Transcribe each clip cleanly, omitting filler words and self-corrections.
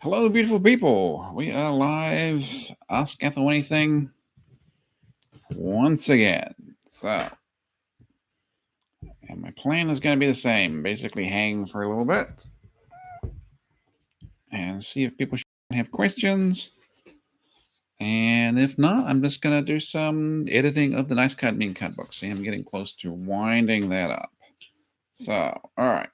Hello, beautiful people. We are live. Ask Athol Anything once again. So, and my plan is going to be the same. Basically, hang for a little bit and see if people have questions. And if not, I'm just going to do some editing of the Nice Cut Mean Cut book. See, I'm getting close to winding that up. So, all right.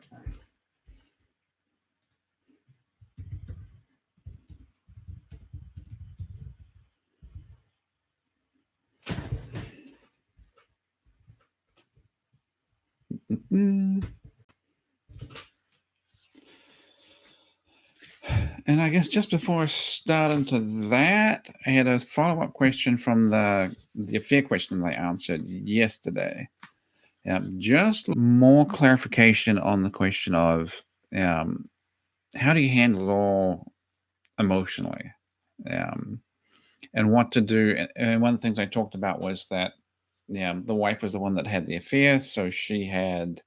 And I guess just before I start into that, I had a follow-up question from the affair question I answered yesterday. Just more clarification on the question of how do you handle it all emotionally, and what to do. And one of the things I talked about was that the wife was the one that had the affair, so she had.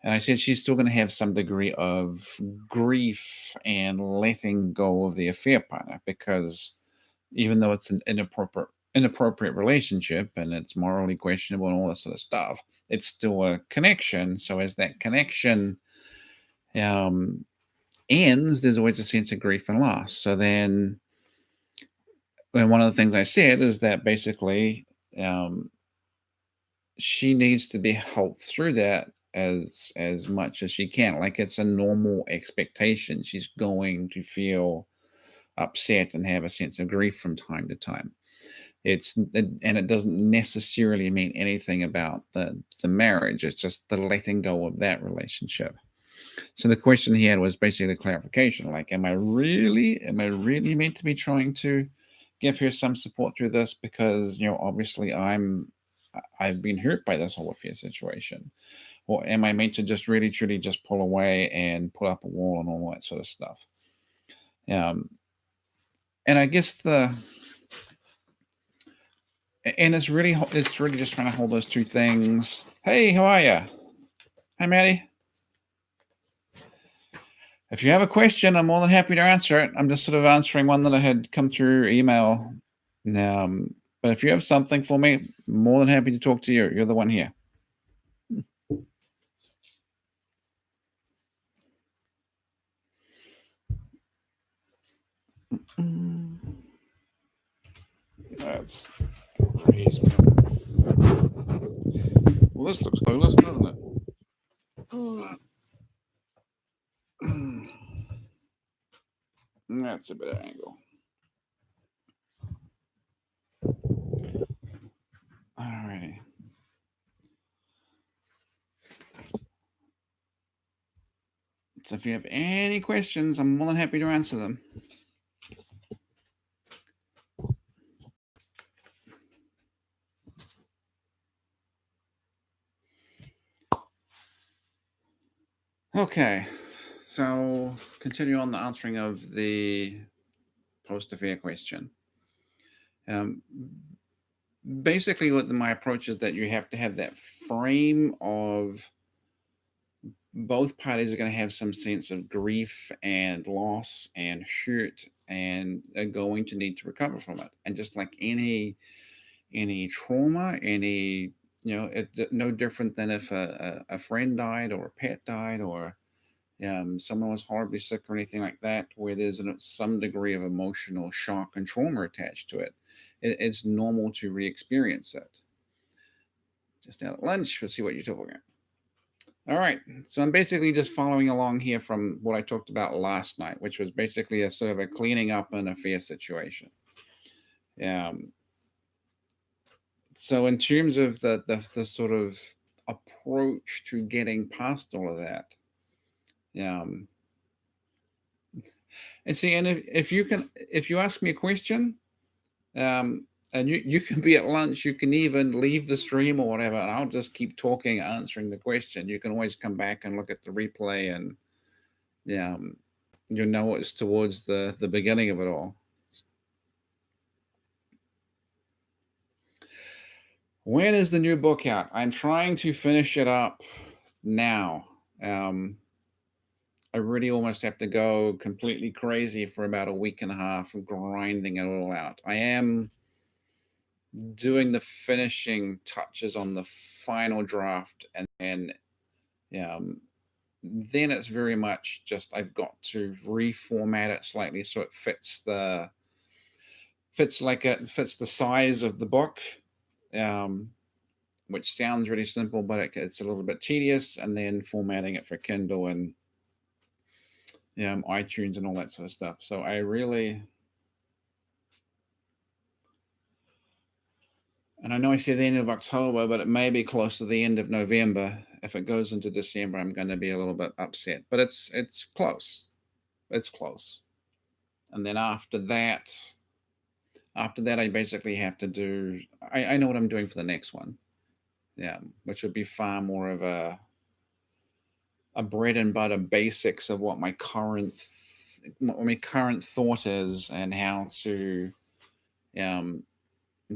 And I said she's still going to have some degree of grief and letting go of the affair partner because even though it's an inappropriate relationship and it's morally questionable and all this sort of stuff, it's still a connection. So as that connection um, ends, there's always a sense of grief and loss. So then, and one of the things I said is that basically um, she needs to be helped through that as much as she can. Like it's a normal expectation. She's going to feel upset and have a sense of grief from time to time. And it doesn't necessarily mean anything about the marriage. It's just the letting go of that relationship. So the question he had was basically clarification. Like, am I really meant to be trying to give her some support through this? Because, obviously I've been hurt by this whole affair situation. Or am I meant to just really truly just pull away and put up a wall and all that sort of stuff? Um, and I guess it's really just trying to hold those two things. Hey, how are you? Hi, Maddie. If you have a question, I'm more than happy to answer it. I'm just sort of answering one that I had come through email. But if you have something for me, more than happy to talk to you. You're the one here. That's reasonable. Well, this looks clueless, doesn't it? That's a better angle. Alrighty. So if you have any questions, I'm more than happy to answer them. Okay, so continue on the answering of the post-affair question. Basically, what my approach is that you have to have that frame of both parties are going to have some sense of grief and loss and hurt and are going to need to recover from it. And just like any trauma, no different than if a friend died or a pet died or someone was horribly sick or anything like that, where there's some degree of emotional shock and trauma attached to it. It's normal to re-experience it. Just out at lunch, we'll see what you're talking about. All right, so I'm basically just following along here from what I talked about last night, which was basically a sort of a cleaning up an affair situation. Um, so in terms of the sort of approach to getting past all of that, and see, and if you ask me a question, and you can be at lunch, you can even leave the stream or whatever, and I'll just keep talking, answering the question. You can always come back and look at the replay, and you know it's towards the beginning of it all. When is the new book out? I'm trying to finish it up now. I really almost have to go completely crazy for about a week and a half, grinding it all out. I am doing the finishing touches on the final draft, and um, then it's very much just I've got to reformat it slightly so it fits the size of the book, um, which sounds really simple, but it's a little bit tedious. And then formatting it for Kindle and iTunes and all that sort of stuff. So I really, and I know I said the end of October, but it may be close to the end of November. If it goes into December, I'm going to be a little bit upset. But it's close. It's close. And then after that, I basically have to do. I know what I'm doing for the next one. Yeah, which would be far more of a bread and butter basics of what my current thought is, and how to um,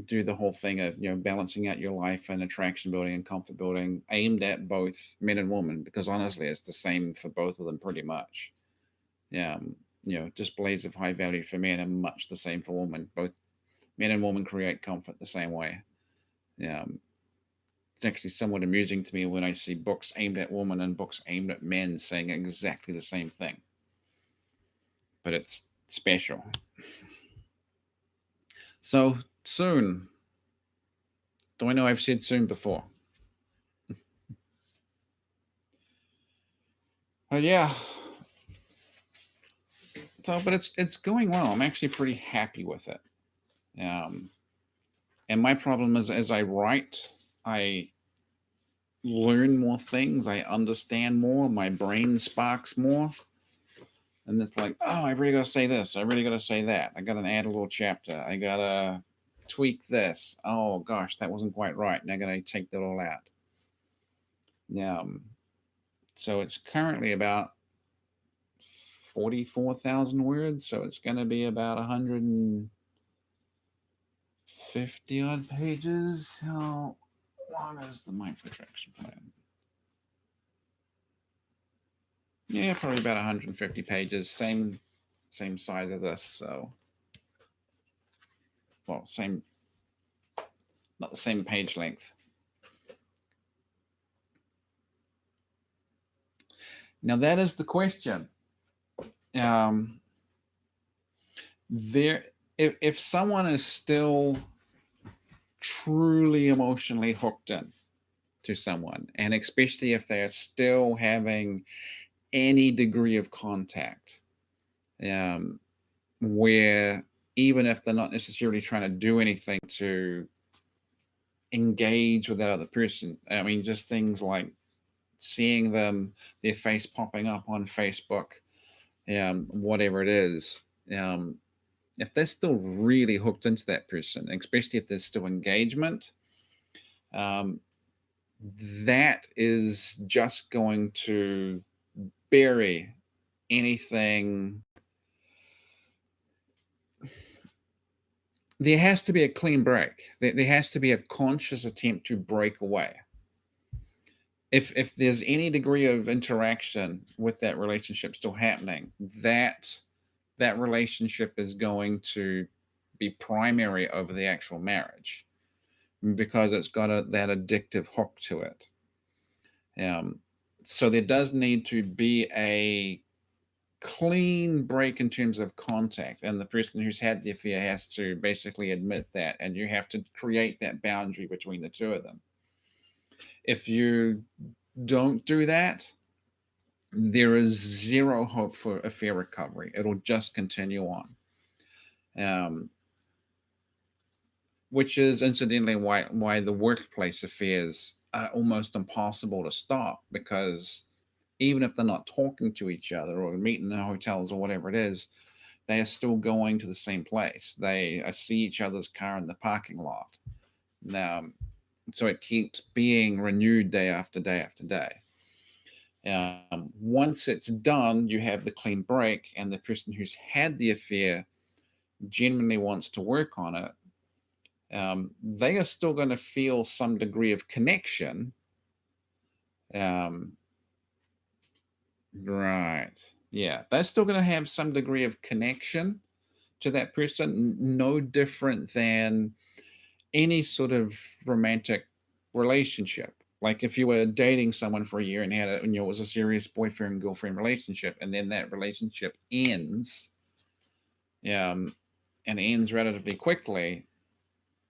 do the whole thing of balancing out your life and attraction building and comfort building, aimed at both men and women, because honestly it's the same for both of them pretty much. Yeah, displays of high value for men are much the same for women. Both men and women create comfort the same way. Yeah, it's actually somewhat amusing to me when I see books aimed at women and books aimed at men saying exactly the same thing, but it's special. So soon. Do I know I've said soon before? But yeah. So, but it's going well. I'm actually pretty happy with it. Um, and my problem is, as I write, I learn more things. I understand more. My brain sparks more. And it's like, oh, I really got to say this. I really got to say that. I got to add a little chapter. I got to tweak this. Oh gosh, that wasn't quite right. Now I got to take that all out. Um, so it's currently about 44,000 words. So it's going to be about 150 odd pages. How long is the mindful attraction plan? Yeah, probably about 150 pages. Same size of this. So, well, same, not the same page length. Now that is the question. Um, there, if someone is still truly emotionally hooked in to someone, and especially if they're still having any degree of contact, um, where even if they're not necessarily trying to do anything to engage with that other person, I mean, just things like seeing their face popping up on Facebook, whatever it is, um, if they're still really hooked into that person, especially if there's still engagement, um, that is just going to bury anything. There has to be a clean break. There has to be a conscious attempt to break away. If there's any degree of interaction with that relationship still happening, that relationship is going to be primary over the actual marriage, because it's got that addictive hook to it. Um, so there does need to be a clean break in terms of contact, and the person who's had the affair has to basically admit that, and you have to create that boundary between the two of them. If you don't do that, there is zero hope for affair recovery. It'll just continue on. Um, which is incidentally why the workplace affairs are almost impossible to stop, because even if they're not talking to each other or meeting in hotels or whatever it is, they are still going to the same place. They see each other's car in the parking lot. So it keeps being renewed day after day after day. Once it's done, you have the clean break, and the person who's had the affair genuinely wants to work on it. They are still going to feel some degree of connection, um, Right. Yeah. They're still going to have some degree of connection to that person, no different than any sort of romantic relationship. Like if you were dating someone for a year and had a, you know, it was a serious boyfriend girlfriend relationship, and then that relationship ends, um, and ends relatively quickly,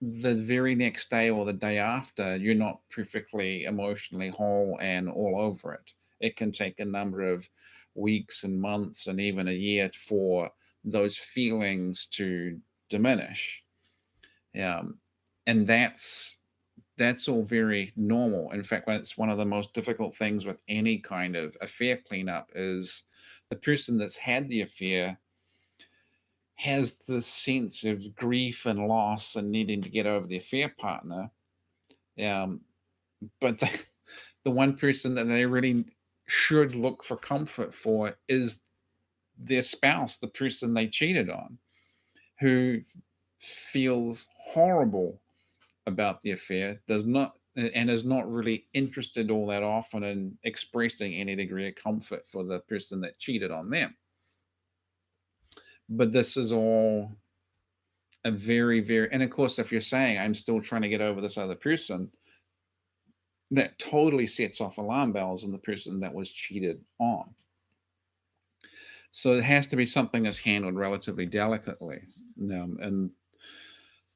the very next day or the day after, you're not perfectly emotionally whole and all over it. It can take a number of weeks and months and even a year for those feelings to diminish. Um, and that's all very normal. In fact, when it's one of the most difficult things with any kind of affair cleanup is the person that's had the affair has the sense of grief and loss and needing to get over the affair partner. Um, but the one person that they really should look for comfort for is their spouse, the person they cheated on, who feels horrible about the affair, does not and is not really interested all that often in expressing any degree of comfort for the person that cheated on them. But this is all a very, very, and of course, if you're saying I'm still trying to get over this other person, that totally sets off alarm bells in the person that was cheated on. So it has to be something that's handled relatively delicately. And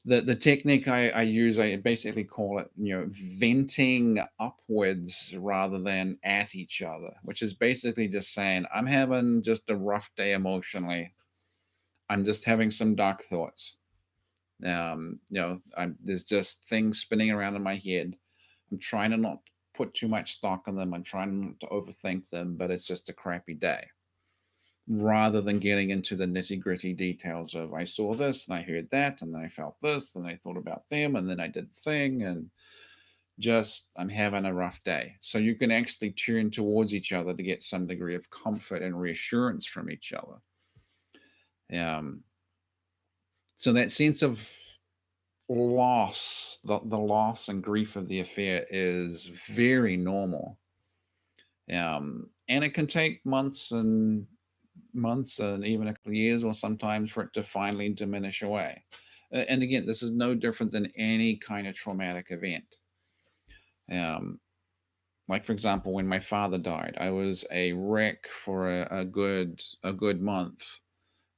the technique I use, I basically call it, you know, venting upwards rather than at each other, which is basically just saying, I'm having just a rough day emotionally. I'm just having some dark thoughts. There's just things spinning around in my head. I'm trying to not put too much stock on them. I'm trying not to overthink them, but it's just a crappy day. Rather than getting into the nitty gritty details of I saw this and I heard that and then I felt this and I thought about them and then I did the thing, and just I'm having a rough day. So you can actually turn towards each other to get some degree of comfort and reassurance from each other. Um, so that sense of loss, the loss and grief of the affair is very normal. And it can take months and even a couple of years or sometimes for it to finally diminish away. And again, this is no different than any kind of traumatic event. Um, like for example, when my father died, I was a wreck for a good month,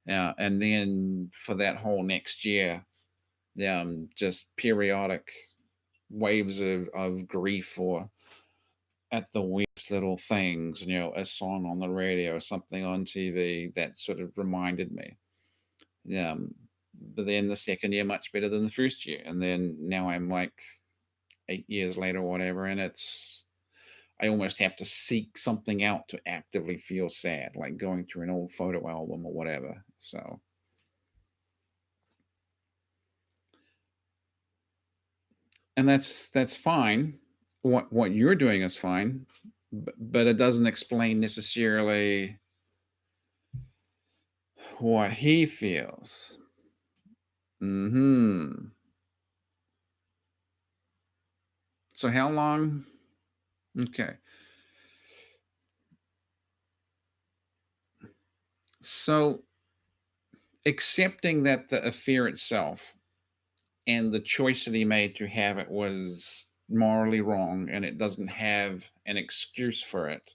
and then for that whole next year, just periodic waves of grief or at the weirdest little things, you know, a song on the radio, something on TV that sort of reminded me. Um, but then the second year much better than the first year, and then now I'm like 8 years later or whatever, and it's I almost have to seek something out to actively feel sad, like going through an old photo album or whatever. So, and that's fine. What you're doing is fine, but it doesn't explain necessarily what he feels. Hmm. So how long? Okay. So accepting that the affair itself and the choice that he made to have it was morally wrong and it doesn't have an excuse for it.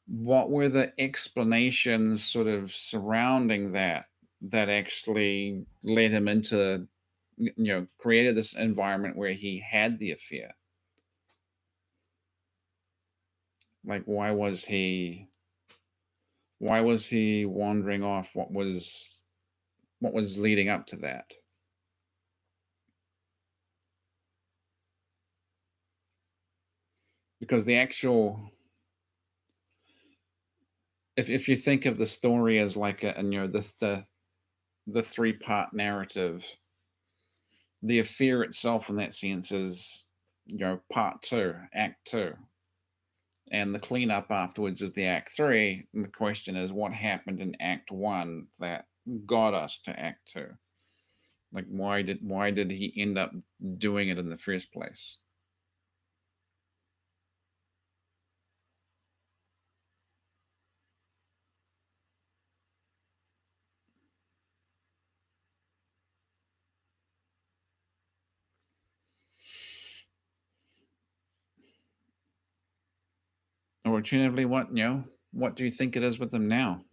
What were the explanations sort of surrounding that that actually led him into, created this environment where he had the affair? Like why was he wandering off? What was leading up to that? Because the actual, if you think of the story as like a, and the three-part narrative, the affair itself in that sense is, part two, act two, and the cleanup afterwards is the act three. And the question is, what happened in act one that got us to act two? Like, why did he end up doing it in the first place? alternatively, what do you think it is with them now?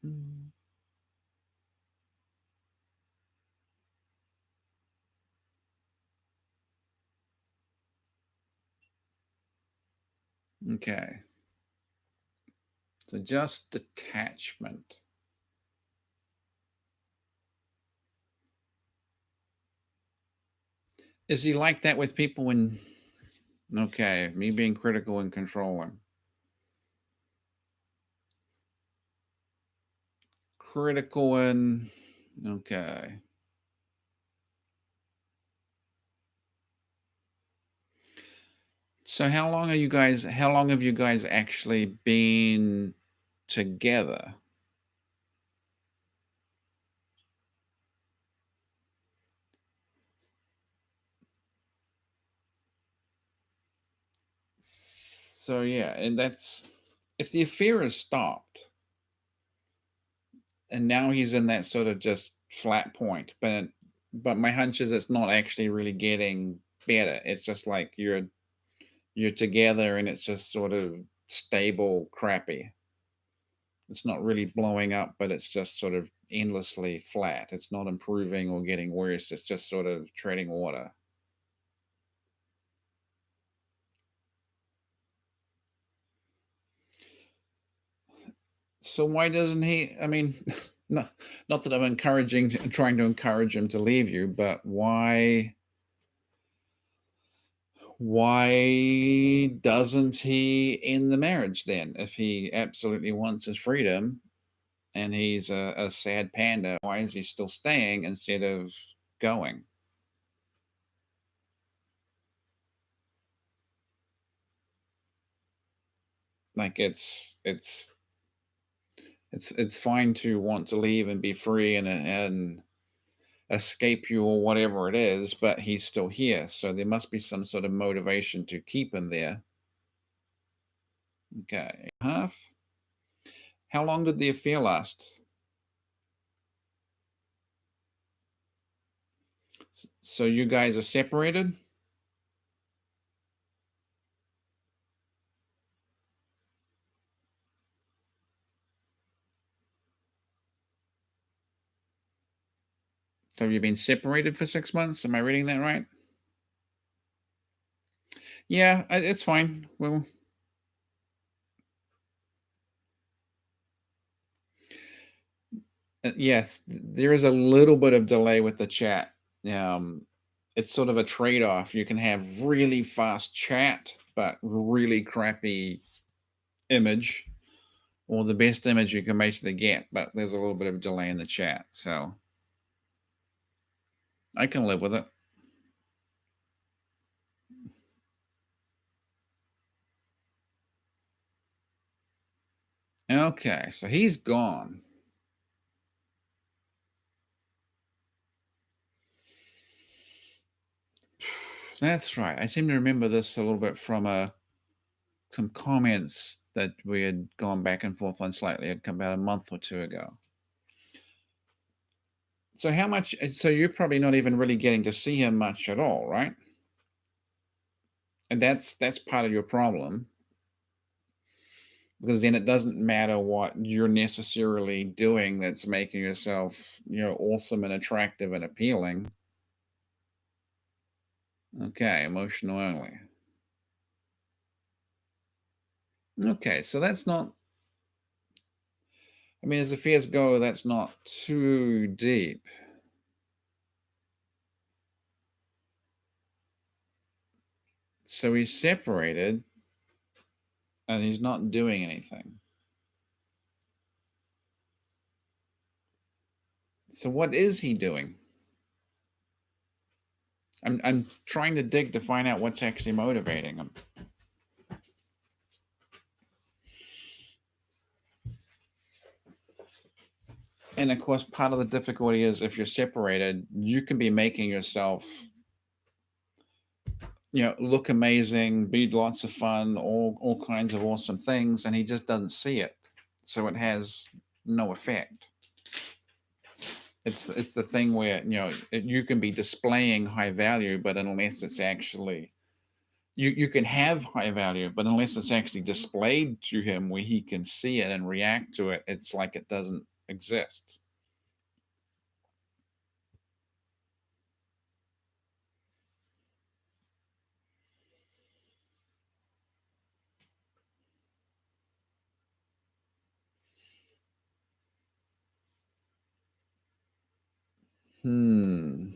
Mm. Okay. So just detachment. Is he like that with people when okay, me being critical and controlling. Critical and okay. So how long have you guys actually been together? So yeah, and that's if the affair is stopped and now he's in that sort of just flat point, but my hunch is it's not actually really getting better. It's just like you're together and it's just sort of stable crappy. It's not really blowing up, but it's just sort of endlessly flat. It's not improving or getting worse. It's just sort of treading water. So why doesn't he? I mean, not that I'm trying to encourage him to leave you, but why doesn't he end the marriage then? If he absolutely wants his freedom and he's a sad panda, why is he still staying instead of going? Like it's fine to want to leave and be free and escape you or whatever it is, but he's still here. So there must be some sort of motivation to keep him there. Okay. Half. How long did the affair last? So you guys are separated? So have you been separated for 6 months? Am I reading that right? Yeah, it's fine. Well, yes, there is a little bit of delay with the chat. Um, it's sort of a trade-off. You can have really fast chat, but really crappy image, or the best image you can basically get, but there's a little bit of delay in the chat. So I can live with it. Okay, so he's gone. That's right. I seem to remember this a little bit from some comments that we had gone back and forth on slightly. It come about a month or two ago. So how much? So you're probably not even really getting to see him much at all, right? And that's part of your problem because then it doesn't matter what you're necessarily doing that's making yourself, awesome and attractive and appealing. Okay, emotional only. Okay, so that's not. I mean, as affairs go, that's not too deep. So he's separated and he's not doing anything. So what is he doing? I'm trying to dig to find out what's actually motivating him. And of course, part of the difficulty is if you're separated, you can be making yourself, look amazing, be lots of fun, all kinds of awesome things, and he just doesn't see it. So it has no effect. It's the thing where, you can be displaying high value, but unless it's actually, you can have high value, but unless it's actually displayed to him where he can see it and react to it, it's like it doesn't exist. Hmm.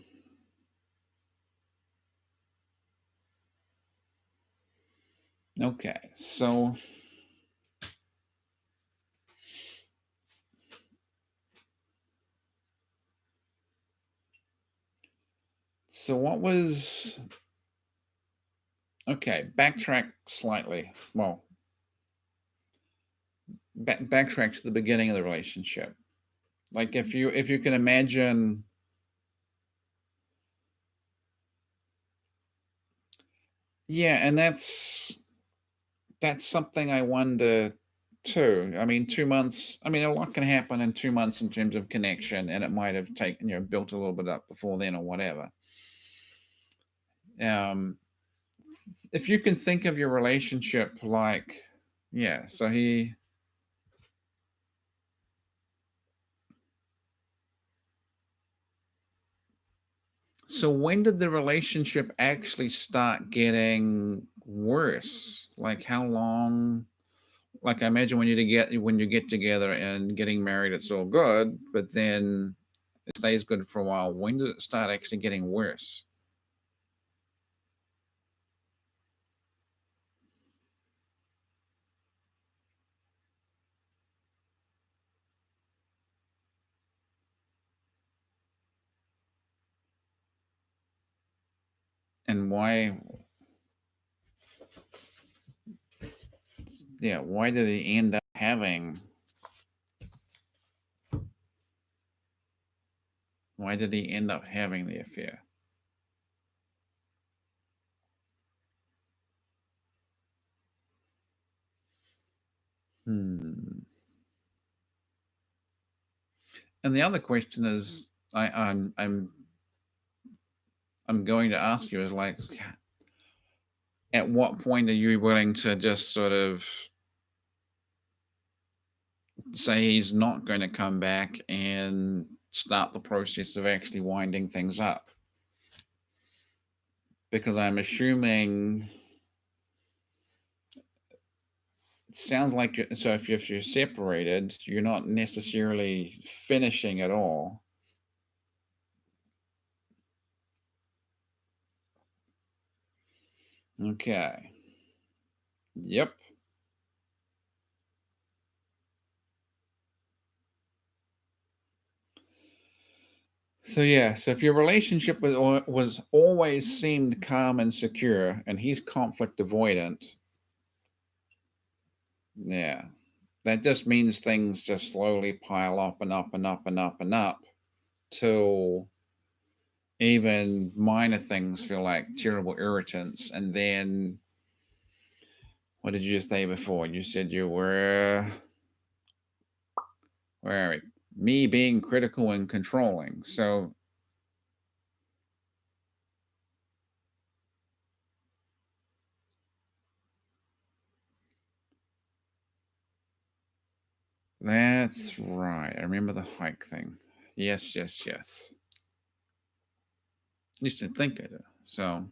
Okay. So what was okay? Backtrack slightly. Well, backtrack to the beginning of the relationship. Like if you can imagine, yeah, and that's something I wonder too. I mean, 2 months. I mean, a lot can happen in 2 months in terms of connection, and it might have taken built a little bit up before then or whatever. Um, if you can think of your relationship like, yeah. So when did the relationship actually start getting worse? Like how long? Like I imagine when you get together and getting married, it's all good, but then it stays good for a while. When did it start actually getting worse? And why? Yeah, why did he end up having? Why did he end up having the affair? Hmm. And the other question is, I'm going to ask you is like, at what point are you willing to just sort of say he's not going to come back and start the process of actually winding things up? Because I'm assuming it sounds like so if you're separated, you're not necessarily finishing at all. Okay. Yep. So yeah, so if your relationship was always seemed calm and secure, and he's conflict avoidant, yeah, that just means things just slowly pile up and up and up and up and up till even minor things feel like terrible irritants. And then, what did you say before? You said you were, where are we? Me being critical and controlling. So that's right. I remember the hike thing. Yes, yes, yes. Used to think I do. So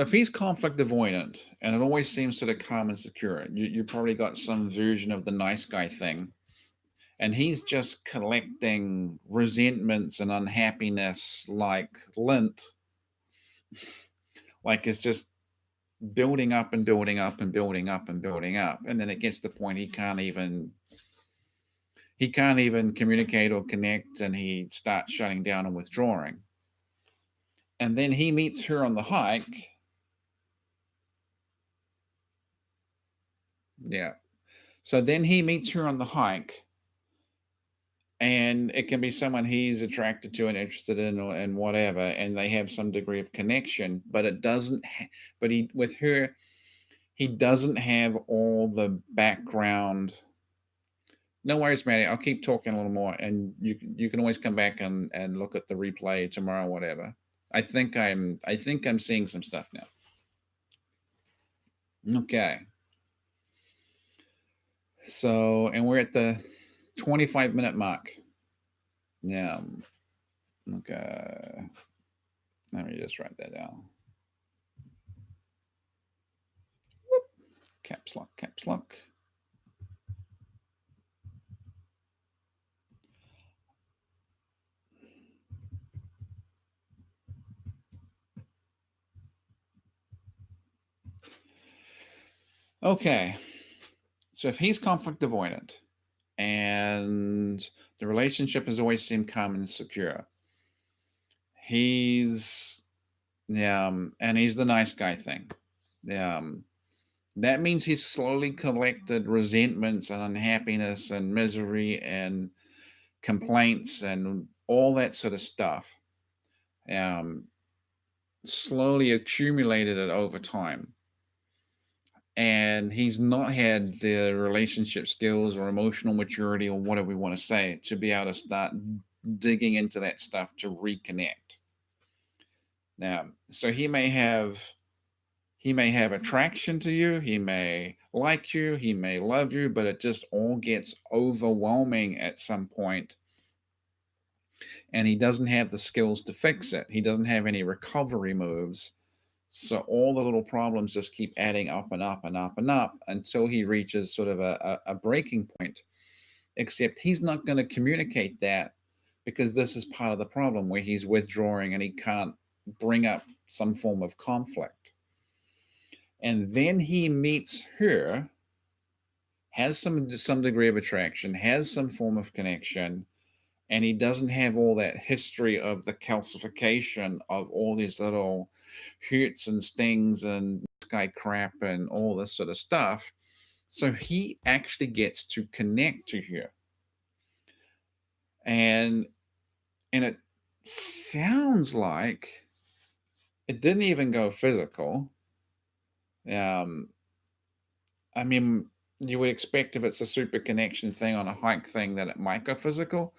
if he's conflict avoidant and it always seems sort of calm and secure, you probably got some version of the nice guy thing, and he's just collecting resentments and unhappiness like lint, like it's just building up and building up and building up and building up, and then it gets to the point he can't even communicate or connect, and he starts shutting down and withdrawing. And then he meets her on the hike. Yeah. So then he meets her on the hike, and it can be someone he's attracted to and interested in, and whatever, and they have some degree of connection, but it doesn't. But he with her, He doesn't have all the background. No worries, Maddie. I'll keep talking a little more, and you can always come back and look at the replay tomorrow, whatever. I think I'm seeing some stuff now. Okay. So, and we're at the 25-minute mark. Yeah. Okay. Let me just write that down. Caps lock, caps lock. Okay. So if he's conflict avoidant and the relationship has always seemed calm and secure, he's and he's the nice guy thing. That means he's slowly collected resentments and unhappiness and misery and complaints and all that sort of stuff. Um, Slowly accumulated it over time. And he's not had the relationship skills or emotional maturity or whatever we want to say to be able to start digging into that stuff to reconnect. Now, so he may have attraction to you, he may like you, he may love you, but it just all gets overwhelming at some point, and he doesn't have the skills to fix it. He doesn't have any recovery moves. So all the little problems just keep adding up and up and up and up until he reaches sort of a breaking point. Except he's not going to communicate that because this is part of the problem where he's withdrawing and he can't bring up some form of conflict. And then he meets her, has some degree of attraction, has some form of connection, and he doesn't have all that history of the calcification of all these little hurts and stings and sky crap and all this sort of stuff. So he actually gets to connect to her. And it sounds like it didn't even go physical. Um, I mean, you would expect if it's a super connection thing on a hike thing that it might go physical,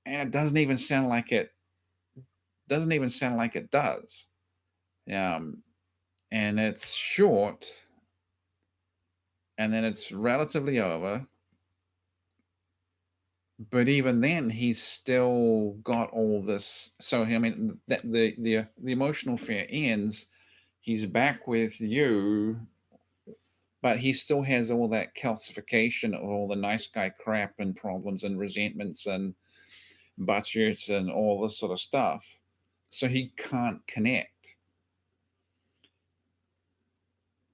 and it doesn't even sound like it. Doesn't even sound like it does. Um, and it's short, and then it's relatively over. But even then, he's still got all this. So I mean, that the emotional fear ends. He's back with you, but he still has all that calcification of all the nice guy crap and problems and resentments and budgets and all this sort of stuff. So he can't connect.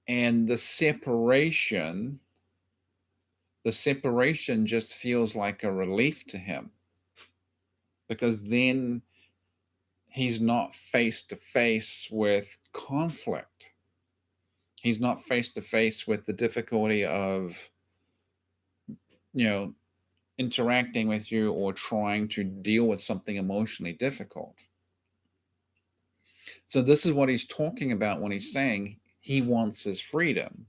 And the separation just feels like a relief to him because then he's not face to face with conflict. He's not face to face with the difficulty of, you know, interacting with you or trying to deal with something emotionally difficult. So this is what he's talking about when he's saying he wants his freedom.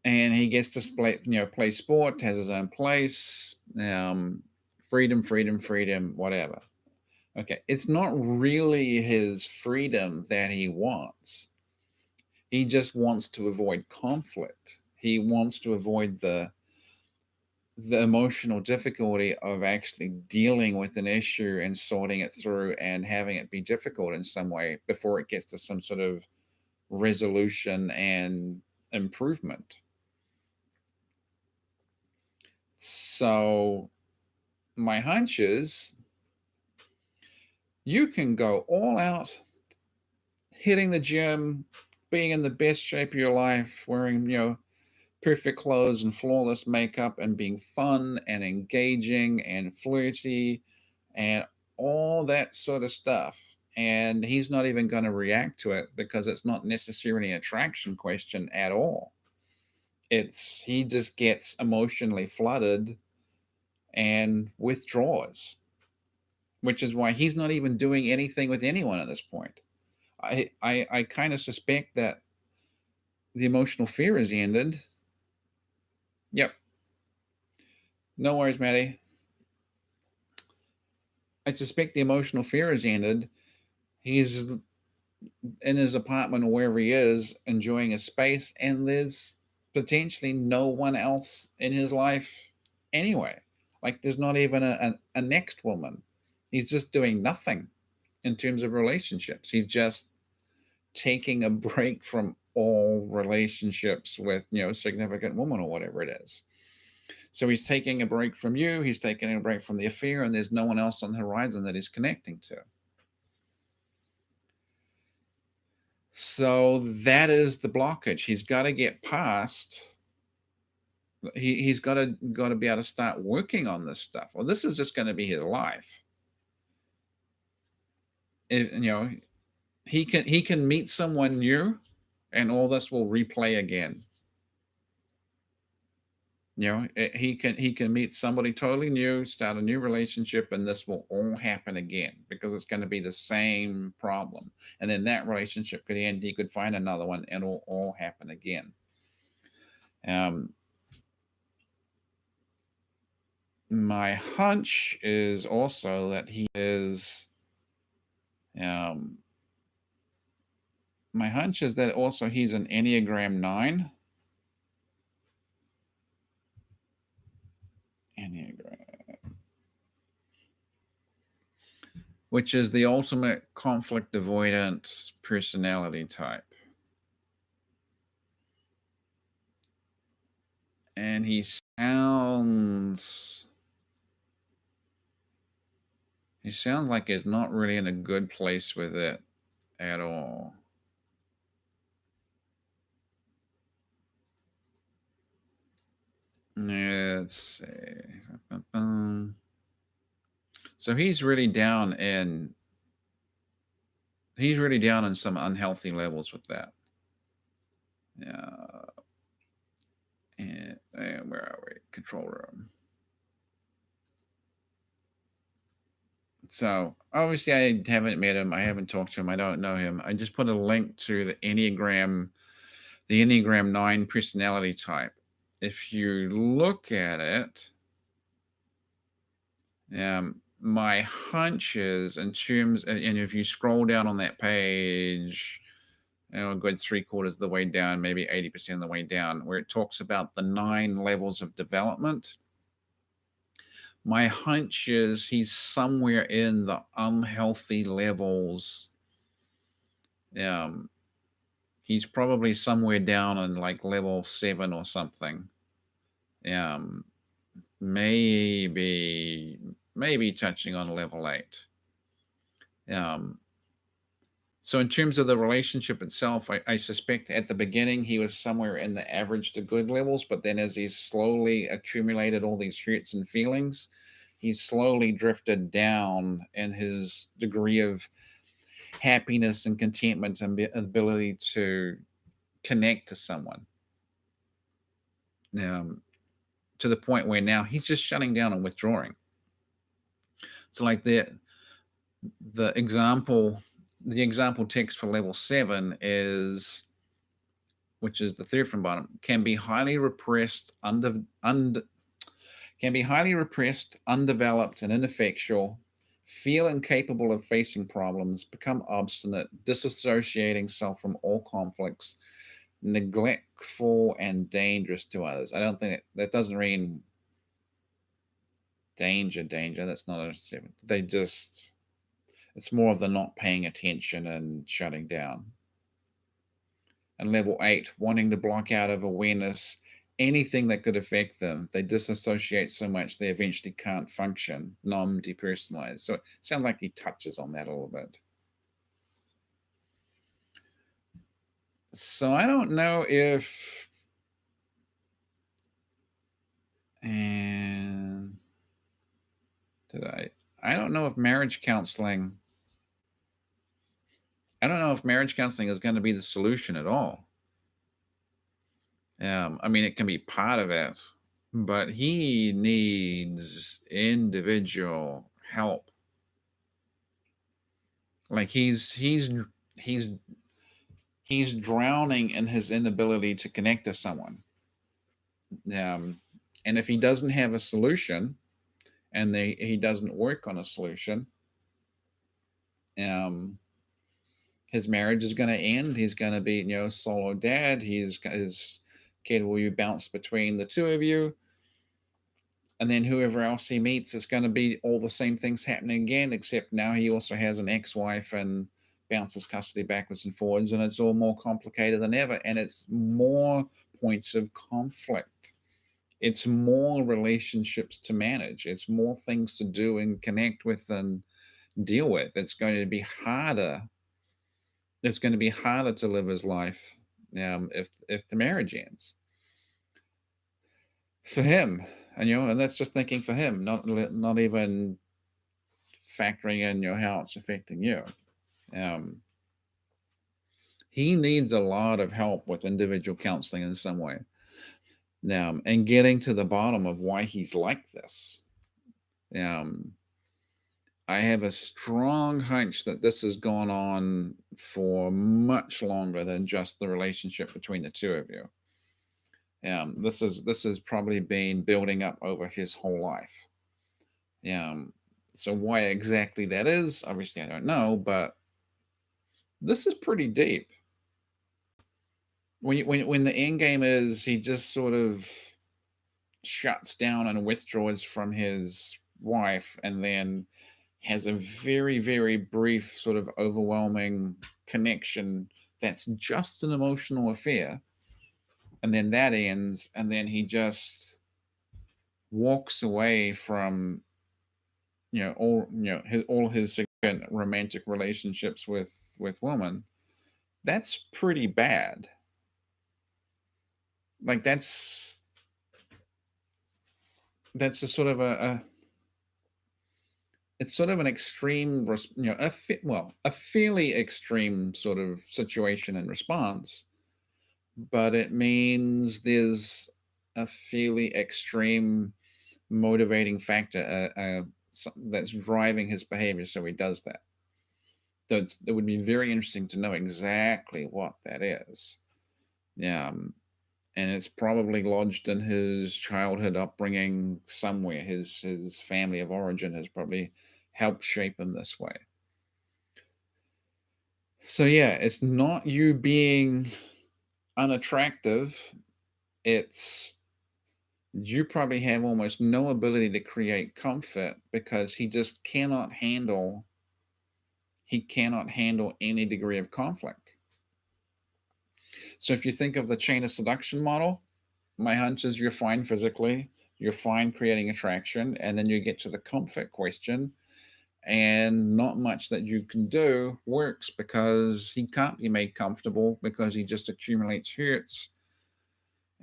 And he gets to play sport, has his own place, freedom, freedom, freedom, whatever. Okay, it's not really his freedom that he wants. He just wants to avoid conflict. He wants to avoid the emotional difficulty of actually dealing with an issue and sorting it through and having it be difficult in some way before it gets to some sort of resolution and improvement. So my hunch is you can go all out, hitting the gym, being in the best shape of your life, wearing, perfect clothes and flawless makeup and being fun and engaging and flirty and all that sort of stuff. And he's not even going to react to it because it's not necessarily an attraction question at all. It's he just gets emotionally flooded and withdraws, which is why he's not even doing anything with anyone at this point. I kind of suspect that The emotional fear is ended. Yep. No worries, Maddie. I suspect the emotional fear is ended. He's in his apartment or wherever he is, enjoying his space, and there's potentially no one else in his life anyway. Like there's not even a next woman. He's just doing nothing in terms of relationships. He's just taking a break from all relationships with, significant woman or whatever it is. So he's taking a break from you, he's taking a break from the affair, and there's no one else on the horizon that he's connecting to. So that is the blockage. He's got to get past. He's got to be able to start working on this stuff. Well, this is just going to be his life. You know, he can meet someone new, and all this will replay again. He can meet somebody totally new, start a new relationship, and this will all happen again because it's going to be the same problem. And then that relationship could end. He could find another one, and it'll all happen again. Um, my hunch is also that he is. Um, my hunch is that also he's an Enneagram 9. Enneagram, which is the ultimate conflict avoidant personality type. And he sounds like he's not really in a good place with it at all. Let's see. So he's really down in some unhealthy levels with that. Yeah. And where are we? Control room. So obviously I haven't met him. I haven't talked to him. I don't know him. I just put a link to the Enneagram 9 personality type. If you look at it, my hunch is in terms, and if you scroll down on that page, a good 3/4 of the way down, maybe 80% of the way down, where it talks about the 9 levels of development. My hunch is he's somewhere in the unhealthy levels. Um, he's probably somewhere down in like level 7 or something. Um, maybe touching on level 8. Um, so in terms of the relationship itself, I suspect at the beginning he was somewhere in the average to good levels, but then as he's slowly accumulated all these hurts and feelings, he's slowly drifted down in his degree of happiness and contentment and ability to connect to someone. Um, to the point where now he's just shutting down and withdrawing. So like the example the example text for level 7 is, which is the third from bottom, can be highly repressed, undeveloped, and ineffectual, feel incapable of facing problems, become obstinate, disassociating self from all conflicts, neglectful, and dangerous to others. I don't think that doesn't mean danger. That's not a 7. It's more of the not paying attention and shutting down. And level 8, wanting to block out of awareness anything that could affect them. They disassociate so much they eventually can't function, numb, depersonalized. So it sounds like he touches on that a little bit. So I don't know if, and I don't know if marriage counseling is going to be the solution at all. I mean, it can be part of it, but he needs individual help. Like he's he's drowning in his inability to connect to someone. Um, and if he doesn't have a solution, and he doesn't work on a solution, um, his marriage is going to end. He's going to be, solo dad. His kid will you bounce between the two of you, and then whoever else he meets is going to be all the same things happening again, except now he also has an ex-wife and bounces custody backwards and forwards, and it's all more complicated than ever, and it's more points of conflict. It's more relationships to manage. It's more things to do and connect with and deal with. It's going to be harder. It's going to be harder to live his life if the marriage ends for him. And that's just thinking for him, not even factoring in how it's affecting you. Um, he needs a lot of help with individual counseling in some way. And getting to the bottom of why he's like this. Um, I have a strong hunch that this has gone on for much longer than just the relationship between the two of you. This has probably been building up over his whole life. So why exactly that is, obviously I don't know, but this is pretty deep. When the end game is he just sort of shuts down and withdraws from his wife, and then has a very, very brief, sort of overwhelming connection that's just an emotional affair. And then that ends, and then he just walks away from all his significant romantic relationships with women. That's pretty bad. Like that's a sort of a it's sort of an extreme, a fairly extreme sort of situation and response, but it means there's a fairly extreme motivating factor that's driving his behavior, so he does that. So it would be very interesting to know exactly what that is. And it's probably lodged in his childhood upbringing somewhere. His family of origin has probably helped shape him this way. So yeah, it's not you being unattractive. It's you probably have almost no ability to create comfort because he cannot handle any degree of conflict. So if you think of the chain of seduction model, my hunch is you're fine physically, you're fine creating attraction, and then you get to the comfort question, and not much that you can do works because he can't be made comfortable because he just accumulates hurts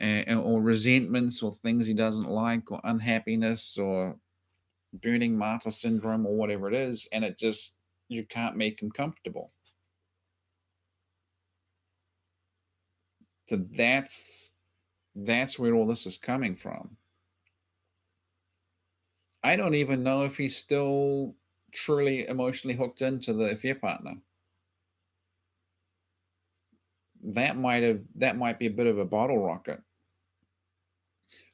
or resentments or things he doesn't like or unhappiness or burning martyr syndrome or whatever it is, and you can't make him comfortable. So that's where all this is coming from. I don't even know if he's still truly emotionally hooked into the affair partner. That might be a bit of a bottle rocket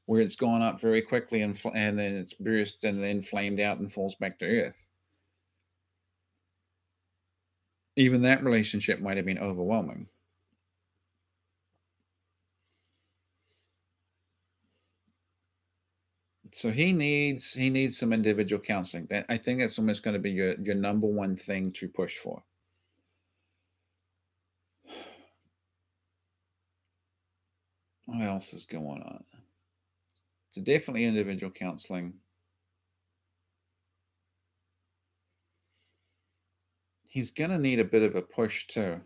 where it's gone up very quickly and then it's burst and then flamed out and falls back to earth. Even that relationship might have been overwhelming. So he needs some individual counseling. That I think that's almost going to be your number one thing to push for. What else is going on? So definitely individual counseling. He's going to need a bit of a push too.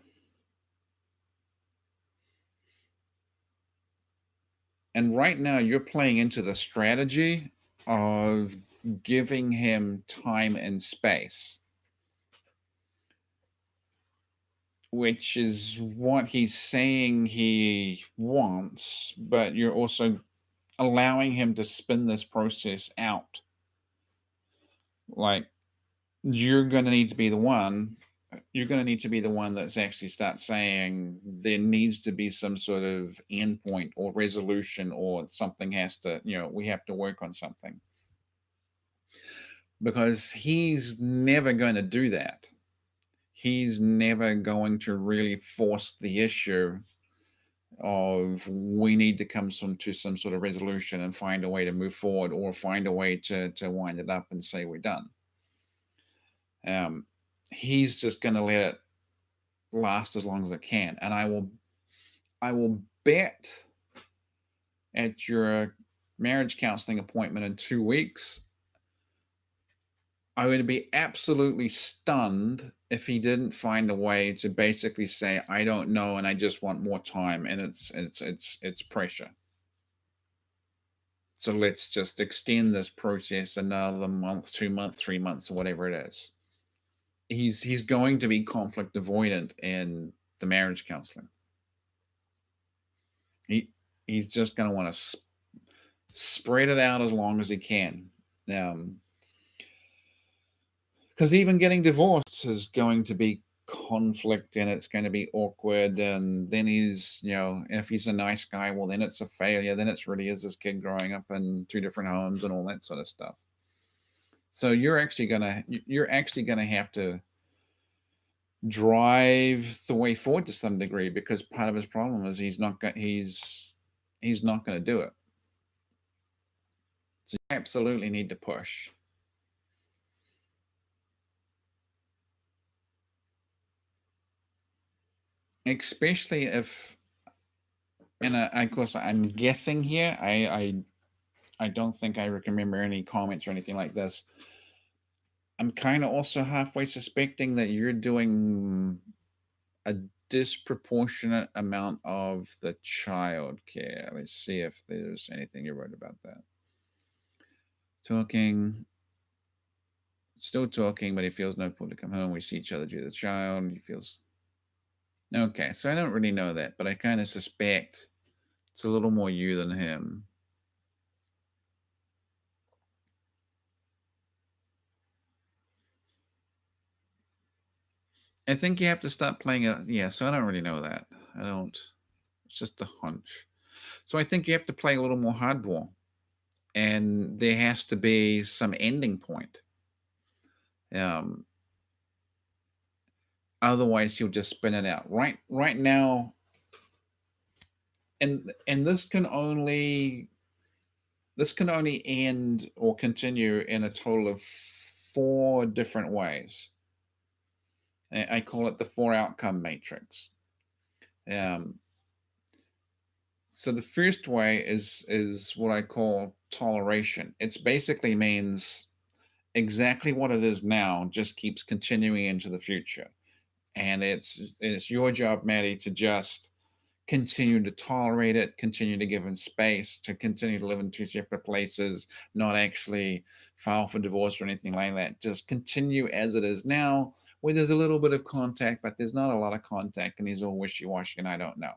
And right now you're playing into the strategy of giving him time and space, which is what he's saying he wants, but you're also allowing him to spin this process out. Like, you're going to need to be the one you're going to need to be the one that's actually start saying there needs to be some sort of endpoint or resolution, or something has to, we have to work on something, because he's never going to do that. He's never going to really force the issue of we need to come to some sort of resolution and find a way to move forward, or find a way to wind it up and say we're done. Um, he's just going to let it last as long as it can, and I will bet at your marriage counseling appointment in 2 weeks, I would be absolutely stunned if he didn't find a way to basically say, "I don't know, and I just want more time, and it's pressure. So let's just extend this process another month, 2 months, 3 months, or whatever it is." He's going to be conflict avoidant in the marriage counseling. He he's just going to want to spread it out as long as he can. Because even getting divorced is going to be conflict, and it's going to be awkward. And then if he's a nice guy, well, then it's a failure. Then it's really is this kid growing up in two different homes and all that sort of stuff. So you're actually gonna have to drive the way forward to some degree, because part of his problem is he's not going to do it. So you absolutely need to push. Especially if, and of course I'm guessing here. I don't think I remember any comments or anything like this. I'm kind of also halfway suspecting that you're doing a disproportionate amount of the child care. Let's see if there's anything you wrote about that. Talking, still talking, but he feels no pull to come home. We see each other due to the child. He feels okay. So I don't really know that, but I kind of suspect it's a little more you than him. I think you have to stop playing it. Yeah, so I don't really know that. I don't. It's just a hunch. So I think you have to play a little more hardball, and there has to be some ending point. Um, Otherwise, you'll just spin it out. Right now, and this can only end or continue in a total of 4 different ways. I call it the 4 outcome matrix. Um, so the first way is what I call toleration. It's basically means exactly what it is now just keeps continuing into the future, and it's your job, Maddie, to just continue to tolerate it, continue to give him space, to continue to live in 2 separate places, not actually file for divorce or anything like that. Just continue as it is now, where there's a little bit of contact, but there's not a lot of contact, and he's all wishy-washy, and I don't know.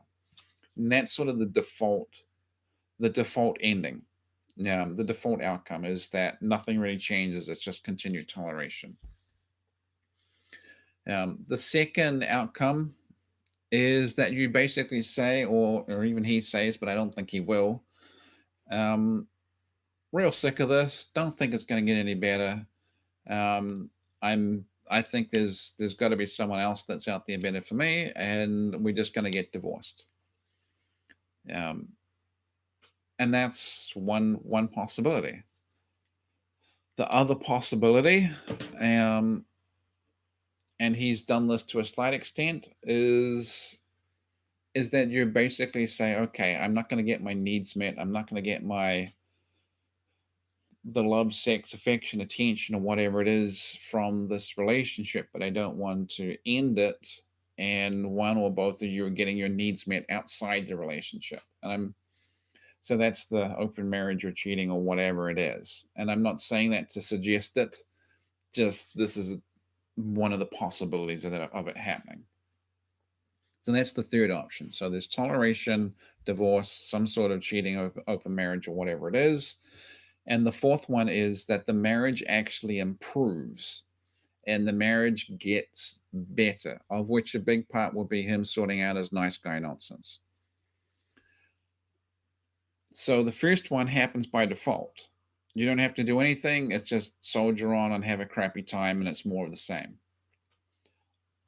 And that's sort of the default ending. The default outcome is that nothing really changes. It's just continued toleration. The second outcome is that you basically say, or even he says, but I don't think he will. Um, Real sick of this. Don't think it's going to get any better. Um, I think there's got to be someone else that's out there better for me, and we're just going to get divorced. Um, and that's one possibility. The other possibility, and he's done this to a slight extent, is that you basically say, okay, I'm not going to get my needs met. I'm not going to get the love, sex, affection, attention, or whatever it is from this relationship, but I don't want to end it. And one or both of you are getting your needs met outside the relationship. So that's the open marriage or cheating or whatever it is. And I'm not saying that to suggest it, just this is one of the possibilities of it happening. So that's the third option. So there's toleration, divorce, some sort of cheating, open marriage, or whatever it is. And the fourth one is that the marriage actually improves and the marriage gets better, of which a big part will be him sorting out his nice guy nonsense. So the first one happens by default. You don't have to do anything. It's just soldier on and have a crappy time, and it's more of the same.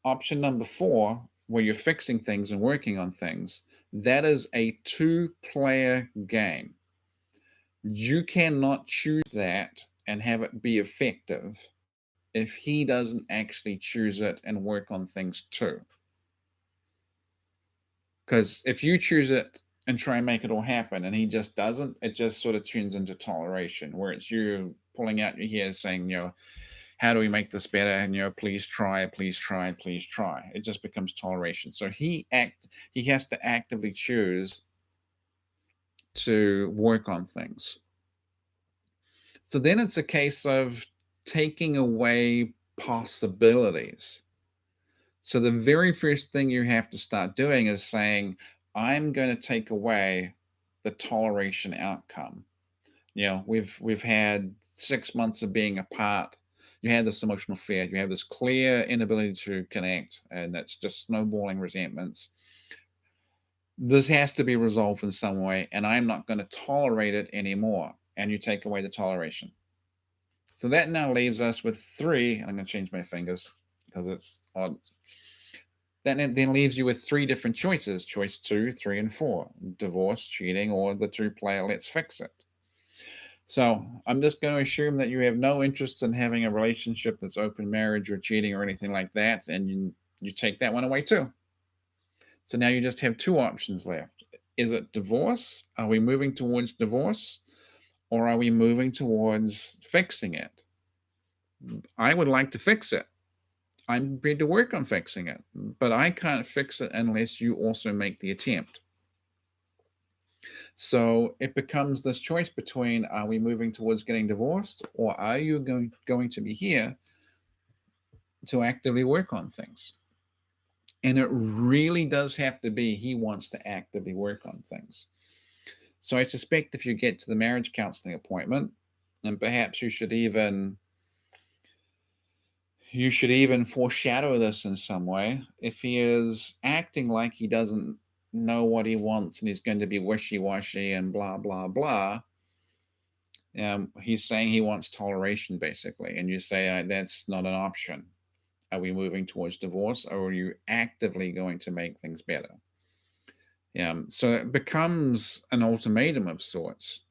Option number 4, where you're fixing things and working on things, that is a 2-player game. You cannot choose that and have it be effective if he doesn't actually choose it and work on things too. Because if you choose it and try and make it all happen and he just doesn't, it just sort of turns into toleration, where it's you pulling out your hair saying, how do we make this better? And please try, please try, please try. It just becomes toleration. So he has to actively choose to work on things. So then it's a case of taking away possibilities. So the very first thing you have to start doing is saying, I'm going to take away the toleration outcome. We've had 6 months of being apart. You had this emotional fear. You have this clear inability to connect, and that's just snowballing resentments. This has to be resolved in some way, and I'm not going to tolerate it anymore. And you take away the toleration. So that now leaves us with 3. I'm going to change my fingers because it's odd. That then leaves you with 3 different choices: choice 2, 3, and 4: divorce, cheating, or the 2-player let's fix it. So I'm just going to assume that you have no interest in having a relationship that's open marriage or cheating or anything like that, and you take that one away too. So now you just have 2 options left. Is it divorce? Are we moving towards divorce? Or are we moving towards fixing it? I would like to fix it. I'm prepared to work on fixing it, but I can't fix it unless you also make the attempt. So it becomes this choice between, are we moving towards getting divorced, or are you going to be here to actively work on things? And it really does have to be he wants to actively work on things. So I suspect if you get to the marriage counseling appointment, and perhaps you should even foreshadow this in some way. If he is acting like he doesn't know what he wants and he's going to be wishy-washy and blah blah blah, he's saying he wants toleration basically, and you say, that's not an option. Are we moving towards divorce, or are you actively going to make things better? So it becomes an ultimatum of sorts.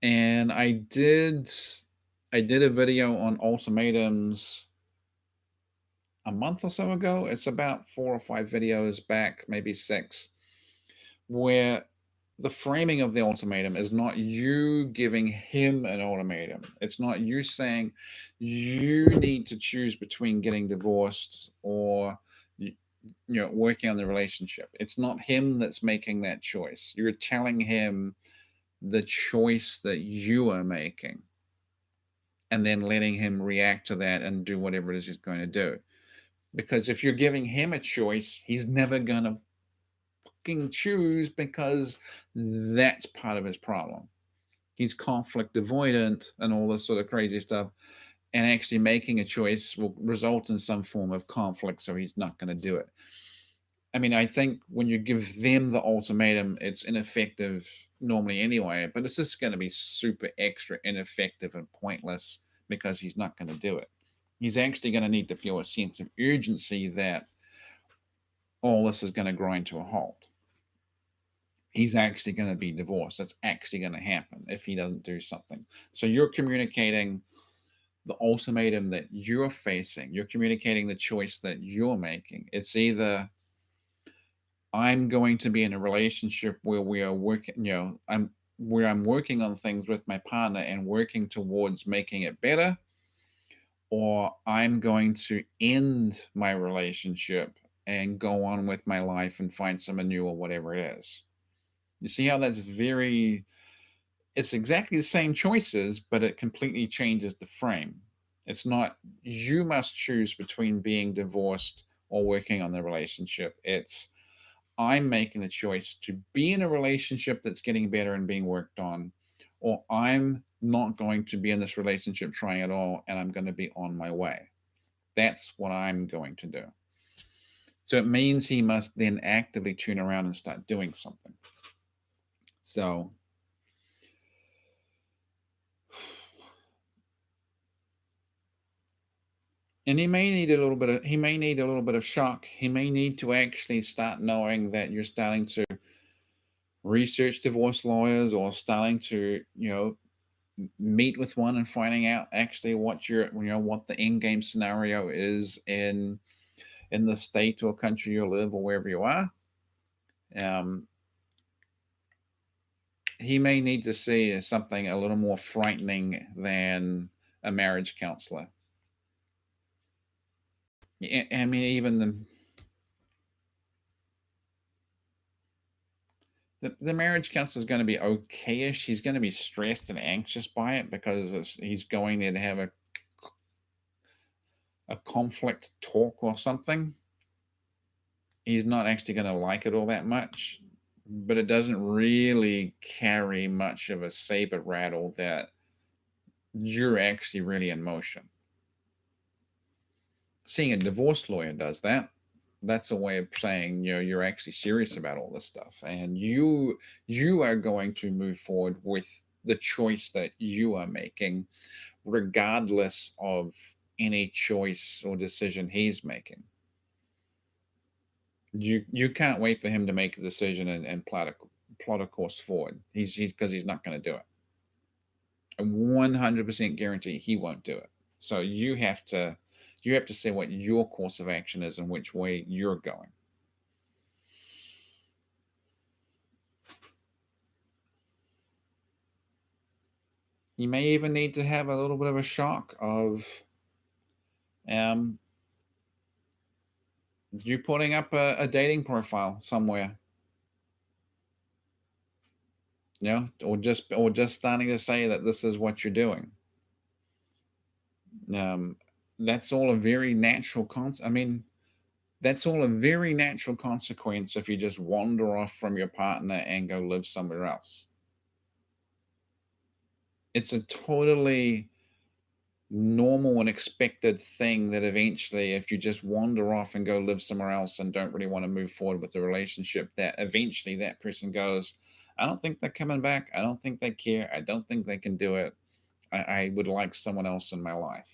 And I did a video on ultimatums a month or so ago. It's about 4 or 5 videos back, maybe 6, where the framing of the ultimatum is not you giving him an ultimatum. It's not you saying you need to choose between getting divorced or working on the relationship. It's not him that's making that choice. You're telling him the choice that you are making, and then letting him react to that and do whatever it is he's going to do. Because if you're giving him a choice, he's never going to fucking choose, because that's part of his problem. He's conflict avoidant and all this sort of crazy stuff. And actually making a choice will result in some form of conflict, so he's not going to do it. I mean, I think when you give them the ultimatum, it's ineffective normally anyway, but it's just going to be super extra ineffective and pointless because he's not going to do it. He's actually going to need to feel a sense of urgency that all this is going to grind to a halt. He's actually going to be divorced. That's actually going to happen if he doesn't do something. So you're communicating the ultimatum that you're facing. You're communicating the choice that you're making. It's either I'm going to be in a relationship where we are working, I'm working on things with my partner and working towards making it better, or I'm going to end my relationship and go on with my life and find someone new or whatever it is. You see how it's exactly the same choices, but it completely changes the frame. It's not you must choose between being divorced or working on the relationship. It's I'm making the choice to be in a relationship that's getting better and being worked on, or I'm not going to be in this relationship trying at all, and I'm going to be on my way. That's what I'm going to do. So it means he must then actively turn around and start doing something. So, and he may need a little bit of shock. He may need to actually start knowing that you're starting to research divorce lawyers, or starting to, meet with one and finding out actually what the end game scenario is in the state or country you live, or wherever you are. Um, he may need to see something a little more frightening than a marriage counselor. I mean, even the marriage counselor is going to be okayish. He's going to be stressed and anxious by it because he's going there to have a conflict talk or something. He's not actually going to like it all that much, but it doesn't really carry much of a saber rattle that you're actually really in motion. Seeing a divorce lawyer does that. That's a way of saying, you're actually serious about all this stuff, and you are going to move forward with the choice that you are making, regardless of any choice or decision he's making. You can't wait for him to make a decision and plot a course forward. He's because he's not going to do it. I 100% guarantee he won't do it. So you have to say what your course of action is and which way you're going. You may even need to have a little bit of a shock of um, you putting up a dating profile somewhere, or just starting to say that this is what you're doing. Um, that's all a very natural I mean, that's all a very natural consequence if you just wander off from your partner and go live somewhere else. It's a totally normal and expected thing that eventually, if you just wander off and go live somewhere else and don't really want to move forward with the relationship, that eventually that person goes, I don't think they're coming back. I don't think they care. I don't think they can do it. I would like someone else in my life.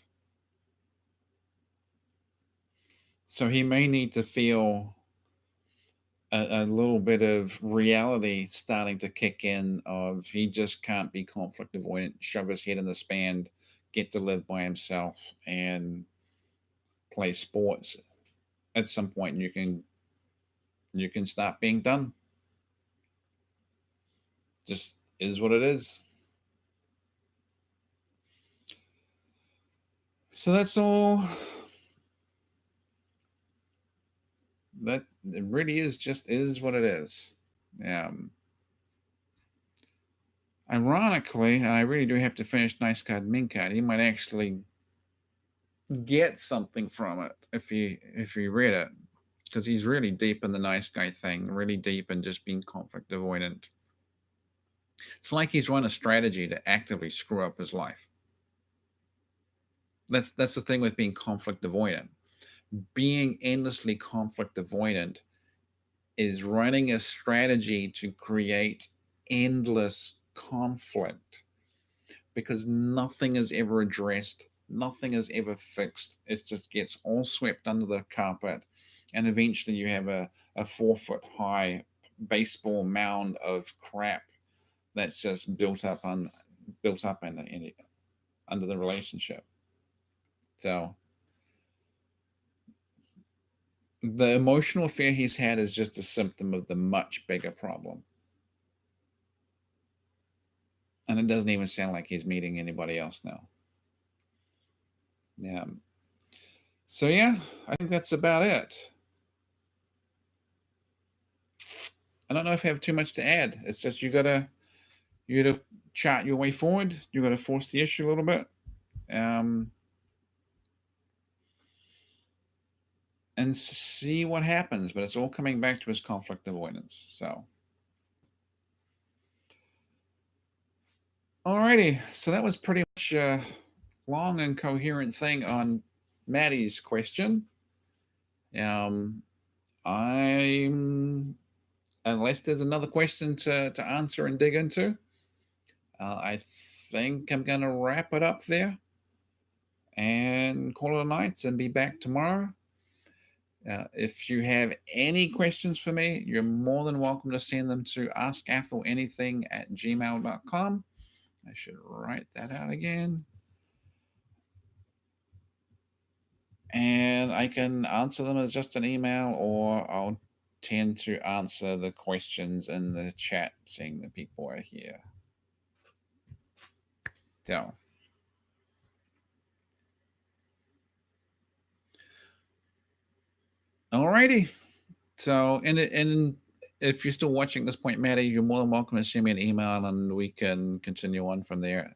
So he may need to feel a little bit of reality starting to kick in of he just can't be conflict avoidant, shove his head in the sand, get to live by himself, and play sports. At some point you can stop being done. Just is what it is. So that's all. That it really is just is what it is. Um, Ironically, and I really do have to finish Nice Card Min Card, he might actually get something from it if he read it, because he's really deep in the nice guy thing, really deep in just being conflict avoidant. It's like he's run a strategy to actively screw up his life. That's the thing with being conflict avoidant. Being endlessly conflict avoidant is running a strategy to create endless conflict, because nothing is ever addressed, nothing is ever fixed. It just gets all swept under the carpet, and eventually you have a 4 foot high baseball mound of crap that's just built up under the relationship. So the emotional fear he's had is just a symptom of the much bigger problem. And it doesn't even sound like he's meeting anybody else now. Yeah. So yeah, I think that's about it. I don't know if I have too much to add. It's just you gotta chart your way forward. You gotta force the issue a little bit, um, and see what happens. But it's all coming back to his conflict avoidance. So Alrighty, so that was pretty much a long and coherent thing on Maddie's question. Um, I'm unless there's another question to answer and dig into, I think I'm gonna wrap it up there and call it a night and be back tomorrow. If you have any questions for me, you're more than welcome to send them to askatholanything@gmail.com. I should write that out again. And I can answer them as just an email, or I'll tend to answer the questions in the chat, seeing the people are here. So, alrighty. So, and if you're still watching at this point, Maddie, you're more than welcome to send me an email, and we can continue on from there,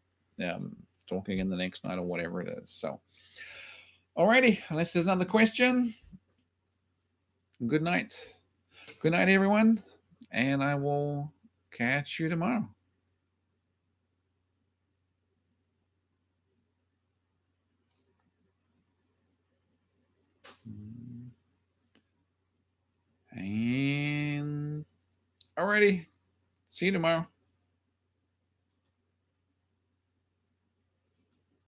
talking in the next night or whatever it is. So, alrighty. Unless there's another question, good night. Good night, everyone, and I will catch you tomorrow. And alrighty. See you tomorrow.